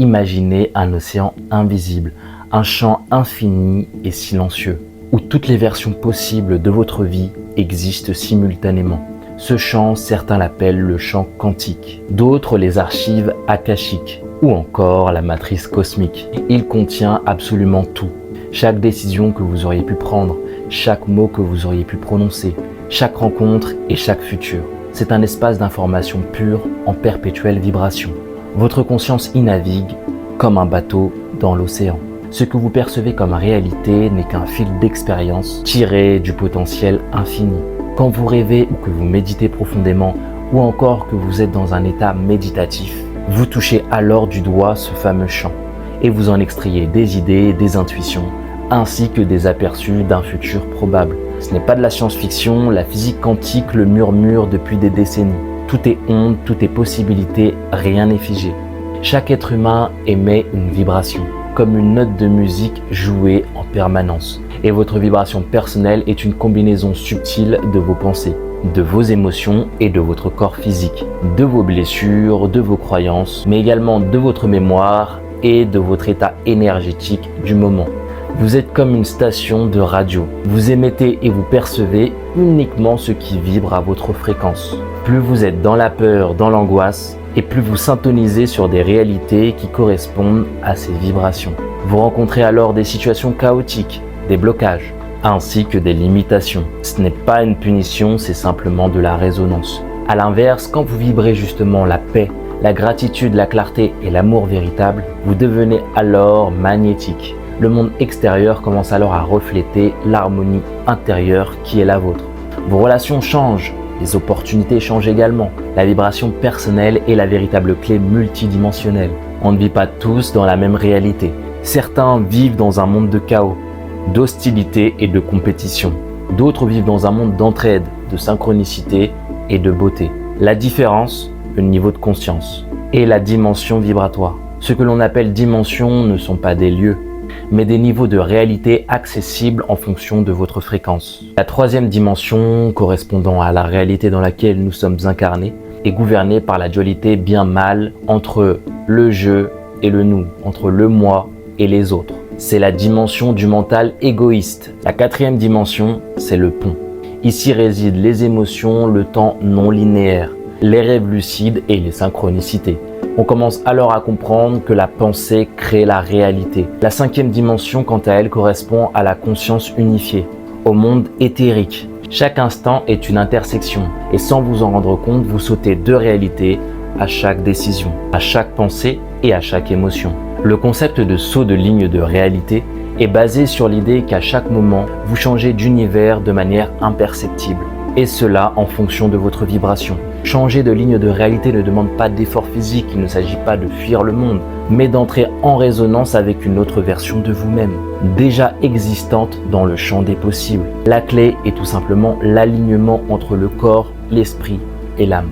imaginez un océan invisible, un champ infini et silencieux, où toutes les versions possibles de votre vie existent simultanément. Ce champ, certains l'appellent le champ quantique, d'autres les archives akashiques, ou encore la matrice cosmique. Il contient absolument tout. Chaque décision que vous auriez pu prendre, chaque mot que vous auriez pu prononcer, chaque rencontre et chaque futur. C'est un espace d'information pure en perpétuelle vibration. Votre conscience y navigue comme un bateau dans l'océan. Ce que vous percevez comme réalité n'est qu'un fil d'expérience tiré du potentiel infini. Quand vous rêvez ou que vous méditez profondément, ou encore que vous êtes dans un état méditatif, vous touchez alors du doigt ce fameux champ et vous en extrayez des idées, des intuitions, ainsi que des aperçus d'un futur probable. Ce n'est pas de la science-fiction, la physique quantique le murmure depuis des décennies. Tout est onde, tout est possibilité, rien n'est figé. Chaque être humain émet une vibration, comme une note de musique jouée en permanence. Et votre vibration personnelle est une combinaison subtile de vos pensées, de vos émotions et de votre corps physique, de vos blessures, de vos croyances, mais également de votre mémoire et de votre état énergétique du moment. Vous êtes comme une station de radio. Vous émettez et vous percevez uniquement ce qui vibre à votre fréquence. Plus vous êtes dans la peur, dans l'angoisse, et plus vous syntonisez sur des réalités qui correspondent à ces vibrations. Vous rencontrez alors des situations chaotiques, des blocages, ainsi que des limitations. Ce n'est pas une punition, c'est simplement de la résonance. À l'inverse, quand vous vibrez justement la paix, la gratitude, la clarté et l'amour véritable, vous devenez alors magnétique. Le monde extérieur commence alors à refléter l'harmonie intérieure qui est la vôtre. Vos relations changent, les opportunités changent également. La vibration personnelle est la véritable clé multidimensionnelle. On ne vit pas tous dans la même réalité. Certains vivent dans un monde de chaos, d'hostilité et de compétition. D'autres vivent dans un monde d'entraide, de synchronicité et de beauté. La différence, le niveau de conscience et la dimension vibratoire. Ce que l'on appelle dimensions ne sont pas des lieux, mais des niveaux de réalité accessibles en fonction de votre fréquence. La troisième dimension, correspondant à la réalité dans laquelle nous sommes incarnés, est gouvernée par la dualité bien-mal entre le je et le nous, entre le moi et les autres. C'est la dimension du mental égoïste. La quatrième dimension, c'est le pont. Ici résident les émotions, le temps non linéaire, les rêves lucides et les synchronicités. On commence alors à comprendre que la pensée crée la réalité. La cinquième dimension, quant à elle, correspond à la conscience unifiée, au monde éthérique. Chaque instant est une intersection et sans vous en rendre compte, vous sautez deux réalités à chaque décision, à chaque pensée et à chaque émotion. Le concept de saut de ligne de réalité est basé sur l'idée qu'à chaque moment, vous changez d'univers de manière imperceptible. Et cela en fonction de votre vibration. Changer de ligne de réalité ne demande pas d'effort physique, il ne s'agit pas de fuir le monde, mais d'entrer en résonance avec une autre version de vous-même, déjà existante dans le champ des possibles. La clé est tout simplement l'alignement entre le corps, l'esprit et l'âme.